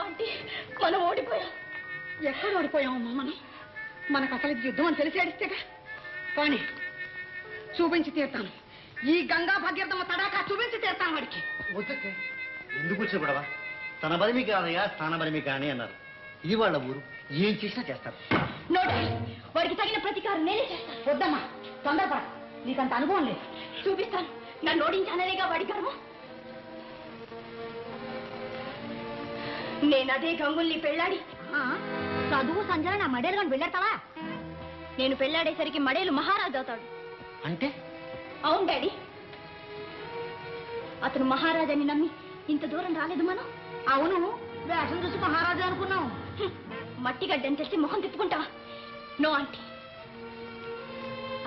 అంటే మనం ఓడిపోయాం. ఎక్కడ ఓడిపోయామమ్మా మనం? మనకు అసలు యుద్ధం అని తెలిసి అడిస్తేగా. కానీ చూపించి తీరుతాను. ఈ గంగా భగీరథమ్మ తడాకా చూపించి తీరుతాను వాడికి. ఎందుకు వచ్చిన గొడవ? తన బలిమి కాదయ్యా, స్థాన బలిమి కానీ అన్నారు. ఈ వాళ్ళ ఊరు ఏం చేసినా చేస్తారు. నోటి వాడికి తగిన ప్రతీకారం నేనే చేస్తాను. వద్దమ్మా, తొందరపడ. నీకంత అనుభవం లేదు. చూపిస్తాను. నన్ను ఓడించాననేగా వాడి గర్వం. నేనదే గంగుల్ని పెళ్ళాడి చదువు సంజల నా మడేలు కానీ వెళ్ళేస్తావా? నేను పెళ్ళాడేసరికి మడేలు మహారాజు అవుతాడు. అంటే? అవును డాడీ, అతను మహారాజాని నమ్మి ఇంత దూరం రాలేదు మనం. అవును, వేషం చూసి మహారాజా అనుకున్నాం. మట్టి గడ్డని తెలిసి మొహం తిప్పుకుంటావా? నో ఆంటీ,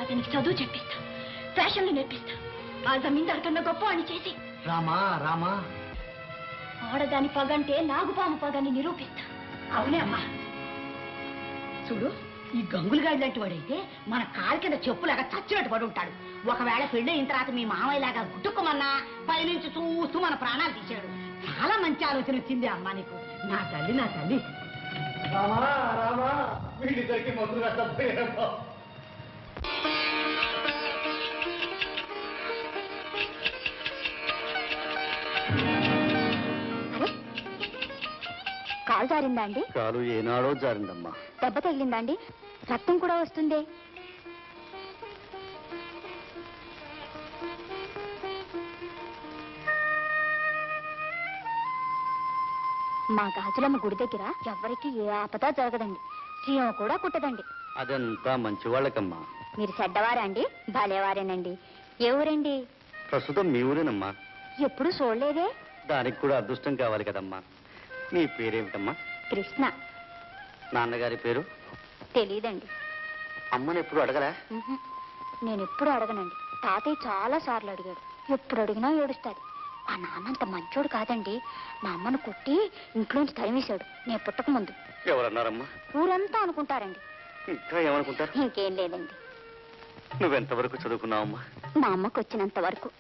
అతనికి చదువు చెప్పిస్తా, ఫ్యాషన్లు నేర్పిస్తా. ఆ జమీందారు కన్నా గొప్ప అని చేసి రామా రామా ఆడదాని పగంటే నాగుపాము పగని నిరూపిస్తా. అవునే అమ్మా. చూడు, ఈ గంగులు గాడి లాంటి వాడైతే మన కాలు కింద చెప్పులాగా చచ్చినట్టు పడి ఉంటాడు. ఒకవేళ పెళ్ళి అయిన తర్వాత మీ మామయ్యలాగా గుట్టుకోమన్నా పైనుంచి చూస్తూ మన ప్రాణాలు తీశాడు. చాలా మంచి ఆలోచన వచ్చింది అమ్మా నీకు. నా తల్లి, నా తల్లి. రామా రామా వీడిద్దరికి మందులు కట్టపోయారమ్మా. కాలు జారిందా అండి? కాలు ఏనాడో జారిందమ్మా. దెబ్బ తగిలిందా అండి? రక్తం కూడా వస్తుంది. మా గాజులమ్మ గుడి దగ్గర ఎవరికి ఏ ఆపద జరగదండి. చీమ కూడా కుట్టదండి. అదంతా మంచి వాళ్ళకమ్మా. మీరు చెడ్డవారా అండి? భలేవారేనండి. ఏ ఊరండి? ప్రస్తుతం మీ ఊరేనమ్మా. ఎప్పుడు చూడలేదే. దానికి కూడా అదృష్టం కావాలి కదమ్మా. నీ పేరేమిటమ్మా? కృష్ణ. నాన్నగారి పేరు? తెలీదండి. అమ్మని ఎప్పుడు అడగరా? నేను ఎప్పుడు అడగనండి. తాతయ్య చాలా సార్లు అడిగాడు. ఎప్పుడు అడిగినా ఏడుస్తాడు. ఆ నాన్నంత మంచోడు కాదండి. మా అమ్మను కొట్టి ఇంట్లోంచి తరిమేశాడు నేను పుట్టక ముందు. ఎవరన్నారమ్మా? ఊరంతా అనుకుంటారండి. ఇంకా ఏమనుకుంటారు? ఇంకేం లేదండి. నువ్వెంతవరకు చదువుకున్నావమ్మా? మా అమ్మకు వచ్చినంత వరకు.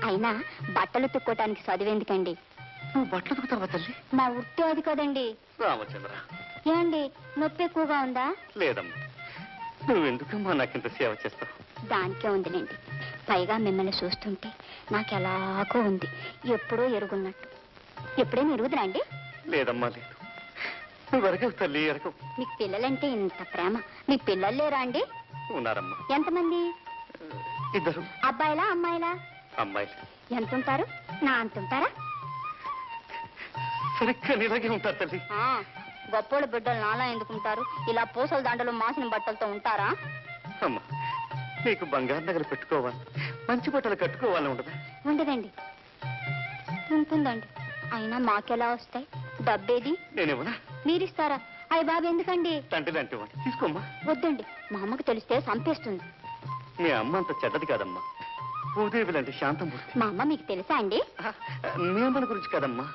అయినా బట్టలు తుక్కోటానికి చదివేందుకండి. నువ్వు బట్టలు తుకుతావా తల్లి? మా వృత్తి అది కదండి. రామచంద్ర, ఏమండి, నొప్పి ఎక్కువగా ఉందా? లేదమ్మా. నువ్వెందుకమ్మా నాకింత సేవ చేస్తావు? దానికే ఉందిలేండి. పైగా మిమ్మల్ని చూస్తుంటే నాకు ఎలాగో ఉంది, ఎప్పుడో ఎరుగున్నట్టు. ఎప్పుడైనా ఎరుగుదరా అండి? లేదమ్మా, లేదు. నువ్వు ఎరగవు తల్లి, ఎరగవు. మీకు పిల్లలంటే ఇంత ప్రేమ. మీకు పిల్లలు లేరా అండి? ఉన్నారమ్మా. ఎంతమంది? ఇద్దరు. అబ్బాయిలా అమ్మాయిలా? అమ్మాయిలు. ఎంత ఉంటారు? నా అంతుంటారా? సరిగ్గా నీలాగే ఉంటారు తల్లి. గొప్పోళ్ళ బిడ్డలు నాలా ఎందుకుంటారు? ఇలా పూసల దండలు మాసిన బట్టలతో ఉంటారా? అమ్మా, నీకు బంగారు నగలు పెట్టుకోవాలి, మంచి బట్టలు కట్టుకోవాలని ఉండదా? ఉండదండి. ఉంటుందండి. అయినా మాకెలా వస్తాయి? డబ్బేది? నేనేమన్నా? మీరిస్తారా? అయ్య బాబు, ఎందుకండి? తండ్రి లాంటి వాడు. తీసుకోమ్మా. వద్దండి, మా అమ్మకు తెలిస్తే చంపేస్తుంది. మీ అమ్మ అంత చెడ్డది కాదమ్మా. భూదేవి లాంటి శాంతమూర్తి. మా అమ్మ మీకు తెలుసా అండి? మీ అమ్మని గురించి కాదమ్మా.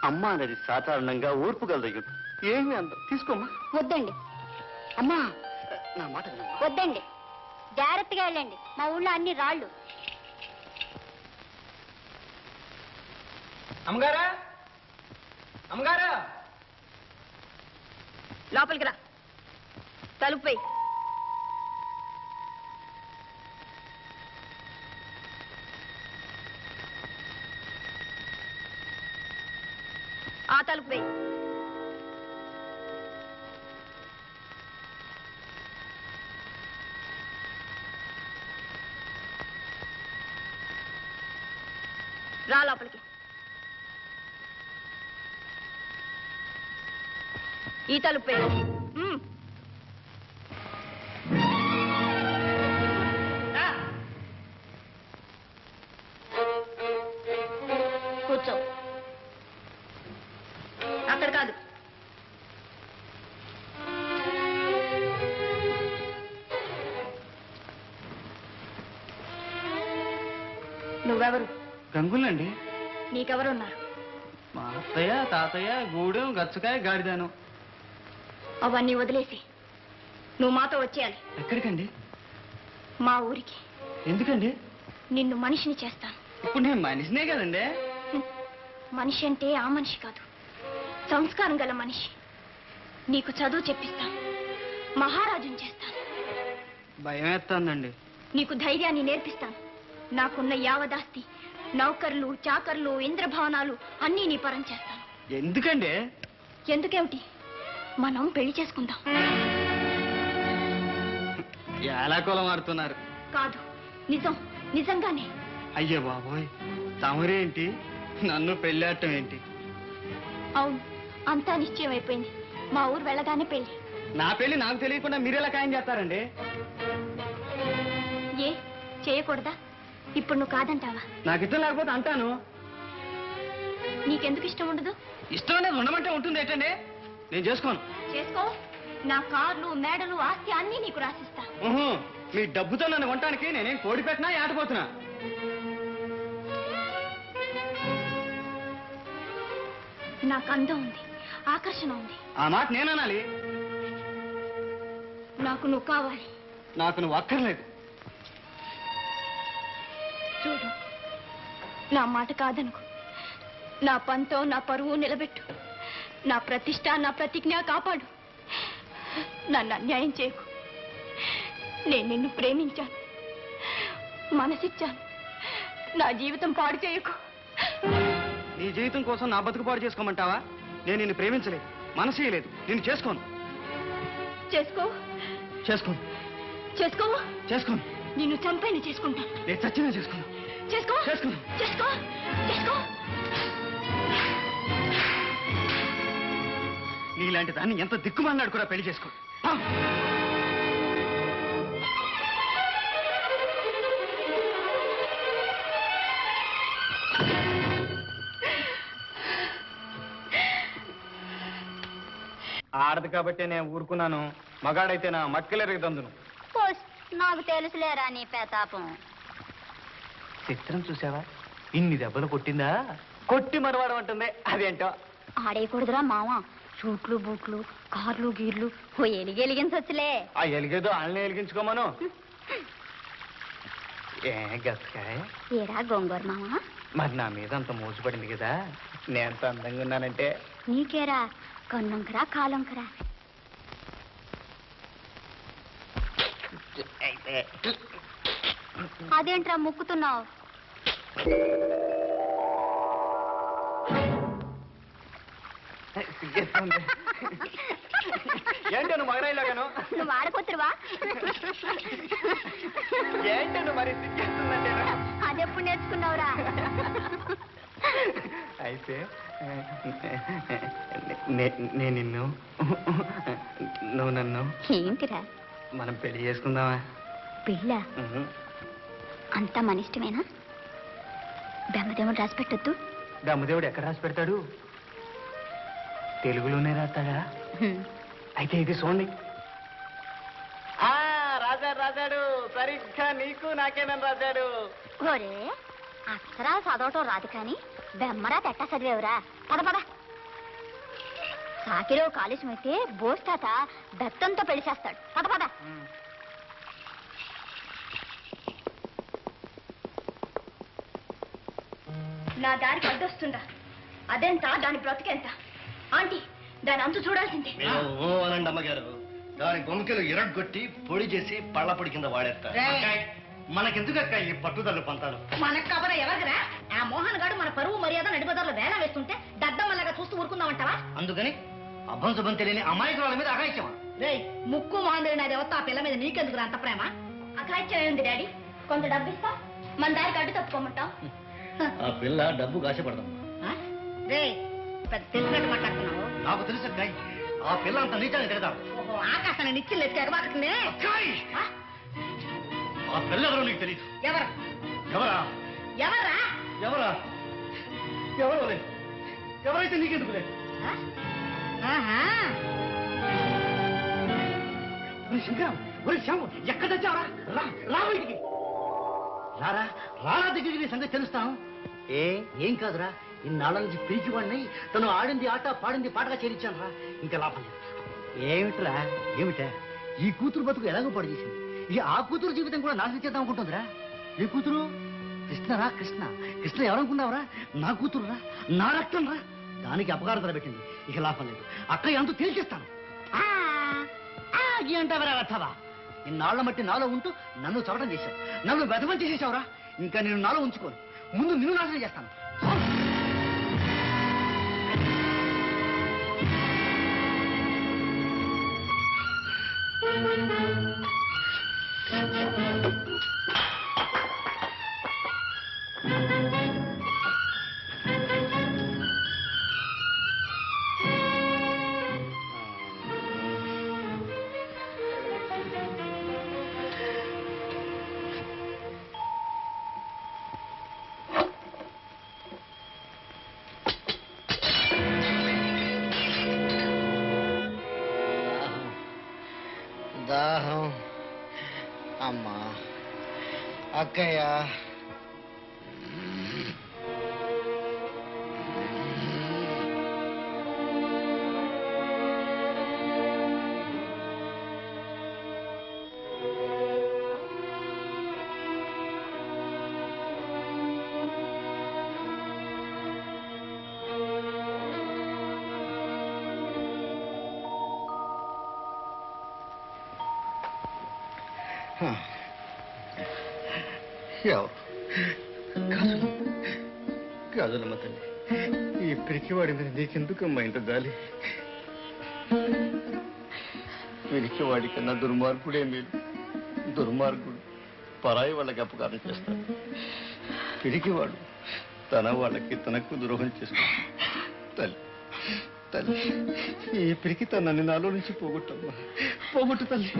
అమ్మ అనేది సాధారణంగా ఓర్పు గలదయ్యుడు. ఏమి అందం. తీసుకోమ్మా. వద్దండి. అమ్మా, నా మాట వినమ్మా. వద్దండి. జాగ్రత్తగా వెళ్ళండి. మా ఊళ్ళో అన్ని రాళ్ళు. అమ్మగారా, అమ్మగారా, లోపలికి రా. తలుపుపై ఆ తలుపుపై రా. లోపలికి. ఈ తలుపే. కూర్చో. అక్కడ కాదు. నువ్వెవరు? గంగులండి. నీకెవరున్నారు? మా అత్తయ్య, తాతయ్య, గూడెం, గచ్చకాయ, గాడిదాను. అవన్నీ వదిలేసి నువ్వు మాతో వచ్చేయాలి. ఎక్కడికండి? మా ఊరికి. ఎందుకండి? నిన్ను మనిషిని చేస్తాను. ఇప్పుడు నేను మనిషినే కదండి. మనిషి అంటే ఆ మనిషి కాదు, సంస్కారం గల మనిషి. నీకు చదువు చెప్పిస్తాను, మహారాజుని చేస్తాను. భయం వేస్తుందండి. నీకు ధైర్యాన్ని నేర్పిస్తాను. నాకున్న యావదాస్తి, నౌకర్లు, చాకర్లు, ఇంద్రభవనాలు అన్నీ నీ పరం చేస్తాను. ఎందుకండి? ఎందుకేమిటి, మనం పెళ్లి చేసుకుందాం. ఎలా కులం ఆడుతున్నారు? కాదు, నిజం, నిజంగానే. అయ్యో బాబోయ్, తమరేంటి నన్ను పెళ్ళాటం ఏంటి? అవును, అంతా నిశ్చయం అయిపోయింది. మా ఊరు వెళ్ళగానే పెళ్లి. నా పెళ్లి నాకు తెలియకుండా మీరెలా ఖాయం చేస్తారండి? ఏ చేయకూడదా? ఇప్పుడు నువ్వు కాదంటావా? నాకు ఇష్టం లేకపోతే అంటాను. నీకెందుకు ఇష్టం ఉండదు? ఇష్టం అనేది ఉండమంటే ఉంటుంది ఏంటండి? నేను చేసుకోను. చేసుకో. నా కార్లు, మేడలు, ఆస్తి అన్నీ నీకు రాసిస్తా. మీ డబ్బుతో నన్ను కొనటానికి నేనేం కోడి పెట్టినా ఏటపోతున్నా? నాకు అందం ఉంది, ఆకర్షణ ఉంది. ఆ మాట నేననాలి. నాకు నువ్వు కావాలి. నాకు నువ్వు అక్కర్లేదు. చూడు, నా మాట కాదనుకో. నా పంతం, నా పరువు నిలబెట్టు. నా ప్రతిష్ట, నా ప్రతిజ్ఞ కాపాడు. నన్ను అన్యాయం చేయకు. నేను నిన్ను ప్రేమించాను, మనసిచ్చాను. నా జీవితం పాడు చేయకు. నీ జీవితం కోసం నా బతుకు పాడు చేసుకోమంటావా? నేను నిన్ను ప్రేమించలేదు, మనసేయలేదు, నిన్ను చేసుకోను. చేసుకో. చేసుకోను. చేసుకో. చేసుకోను. నిన్ను చంపైన చేసుకుంటాను. నేను చచ్చినా చేసుకోను. చేసుకో. చేసుకోను. చేసుకో. చేసుకో. నీలాంటి దాన్ని ఎంత దిక్కుమన్నాడు కూడా పెళ్లి చేసుకో. ఆడదు కాబట్టి నేను ఊరుకున్నాను. మగాడైతే నా మక్కలెరగ దందును. నాకు తెలుసులేరా నీ ప్రతాపం. చిత్రం చూసావా? ఇన్ని దెబ్బలు కొట్టిందా? కొట్టి మరవాడం అంటుంది. అదేంటో ఆడేయకూడదురా మామ. షూట్లు, బూట్లు, కార్లు, గీర్లు ఓ ఎలిగెలిగించొచ్చులే. ఆ ఎలిగేదో వాళ్ళని ఎలిగించుకోమను. ఏ గచ్చకాయ? ఏరా గొంగూర మామ? మరి నా మీద అంత మోసపడింది కదా, నేను అంత అందంగా ఉన్నానంటే. నీకేరా కన్నంకరా కాలంకరా? అదేంట్రా ముక్కుతున్నావు? ఏంటో నువ్వు మగరాయిలాగాను? నువ్వు ఆడకొత్తురువా? ఏంటో నువ్వు మరి సిగ్గేస్తుందంటే? అదెప్పుడు నేర్చుకున్నావురా? అయితే నేను నిన్ను, నువ్వు నన్ను. ఏంటిరా? మనం పెళ్లి చేసుకుందామా? పిల్ల అంతా మన ఇష్టమేనా? బెమ్మదేవుడు రాసి పెట్టొద్దు. బ్రహ్మదేవుడు ఎక్కడ రాసి పెడతాడు? తెలుగులోనే రాస్తాడా? అయితే ఇది చూడండి. రాజాడు రాజాడు, సరిగ్గా నీకు నాకేనని రాశాడు. ఓరే, అక్షరా చదవటం రాదు కానీ బెమ్మరా తెట్టా చదివేవురా. పద పద. సాకిలో కాలుష్యం అయితే బోస్తాత బెత్తంతో పెళ్లి చేస్తాడు. పద పద. నా దారికి అడ్డొస్తుందా? అదెంత, దాని బ్రతికెంత? ఆంటీ, దాని అంతు చూడాల్సిందే. అనండి అమ్మగారు. దాని గొంకెలు ఇరగొట్టి పొడి చేసి పళ్ళ పొడి కింద వాడేస్తారు. మనకెందుకక్క ఈ పట్టుదల పంతాలు? మనకు కబర ఎవరిరా? ఆ మోహన్ గారు మన పరువు మర్యాద నడిబదారులు వేల వేస్తుంటే దద్దమ్మలాగా చూస్తూ ఊరుకుందామంటావా? అందుకని అబ్బం శుభం తెలియని అమాయకురాల మీద అఘాయిత్యమా? రేయ్, ముక్కు మాందిరి నా దేవత ఆ పిల్ల మీద నీకెందుకు అంత ప్రేమ? అఘాయిత్యం ఏంది డాడీ? కొంత డబ్బిస్తా, మన దారికి అడ్డు తప్పుకోమంటాం. ఆ పిల్ల డబ్బు కాశపడదమ్మా. రే, పెద్ద తెలిసినట్టు మాట్లాడుతున్నావు. నాకు తెలుసక్క, ఆ పిల్ల అంత నీచాన్ని తిరగదా. ఓహో, ఆకాశాన్ని నిచ్చిలు ఎత్తి ఎగబాకుతుందే. ఆ పిల్ల ఎవరో నీకు తెలియదు. ఎవరు? ఎవరా? ఎవరా? ఎవరా? ఎవరో లేదు. ఎవరైతే నీకెందుకు లేదు? శంకరం, శ్యాము, ఎక్కడ తెచ్చావరా? రా బయటికి. రారా, రారా దగ్గరికి నీ సంగతి తెలుస్తాను. ఏం కాదురా, ఇన్నాళ్ళ నుంచి పిలిచివాడిని తను ఆడింది ఆట పాడింది పాటగా చేరించాను రా. ఇంకా లాభం లేదు. ఏమిట్రా? ఏమిటా? ఈ కూతురు బతుకు ఎలాగో పాడు చేసింది. ఈ ఆ కూతురు జీవితం కూడా నాశనం చేద్దాం అనుకుంటుందిరా. ఏ కూతురు? కృష్ణరా? కృష్ణ ఎవరనుకున్నావురా? నా కూతురు రా, నా రక్తం రా. దానికి అపకారం తలబెట్టింది. ఇక లాభం లేదు. అక్క ఎంతో తేల్చేస్తాను. అంటావరా రథవా, ఇన్నాళ్ల మట్టి నాలో ఉంటూ నన్ను చవటం చేశావు, నన్ను వెధవం చేసేసావురా. ఇంకా నేను నాలో ఉంచుకోను. ముందు నిన్ను నాశనం చేస్తాను. దాహం అమ్మా, అక్కయ్య, కాదులమ్మ తల్లి, ఈ పిరికివాడి మీద నీకెందుకమ్మా ఇంత జాలి? పిరికివాడి కన్నా దుర్మార్గుడే మేలు. దుర్మార్గుడు పరాయి వాళ్ళకి అపకారం చేస్తాడు. పిరికివాడు తన వాళ్ళకి తనకు ద్రోహం చేస్తాడు. తల్లి తల్లి, ఈ పిరికి తనని నాలో నుంచి పోగొట్టమ్మా, పోగొట్టు తల్లి.